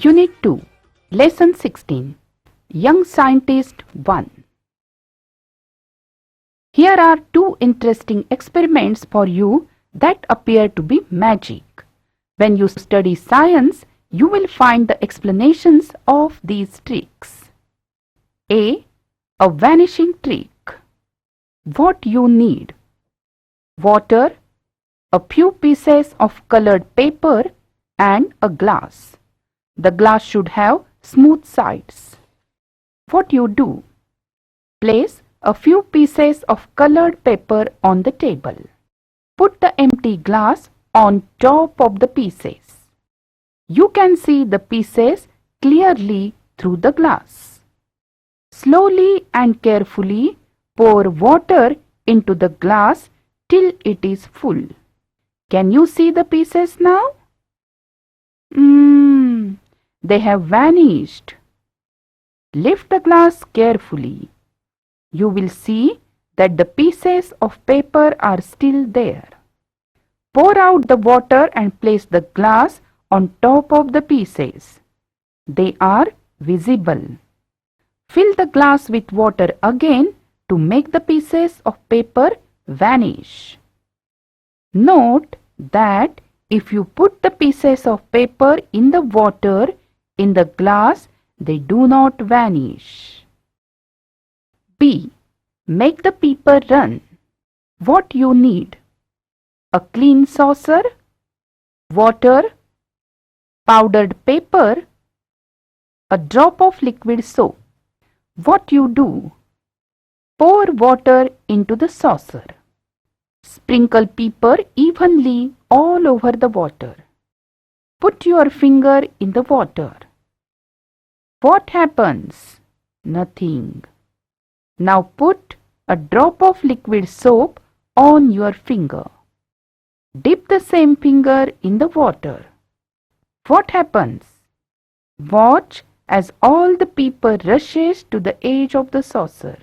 Unit 2, Lesson 16, Young Scientist 1. Here are two interesting experiments for you that appear to be magic. When you study science, you will find the explanations of these tricks. A vanishing trick. What you need: water, a few pieces of colored paper, and a glass. The glass should have smooth sides. What you do? Place a few pieces of colored paper on the table. Put the empty glass on top of the pieces. You can see the pieces clearly through the glass. Slowly and carefully pour water into the glass till it is full. Can you see the pieces now? They have vanished. Lift the glass carefully. You will see that the pieces of paper are still there. Pour out the water and place the glass on top of the pieces. They are visible. Fill the glass with water again to make the pieces of paper vanish. Note that if you put the pieces of paper in the water in the glass, they do not vanish. B. Make the paper run. What you need: a clean saucer, water, powdered paper, a drop of liquid soap. What you do? Pour water into the saucer. Sprinkle paper evenly all over the water. Put your finger in the water. What happens? Nothing. Now put a drop of liquid soap on your finger. Dip the same finger in the water. What happens? Watch as all the paper rushes to the edge of the saucer.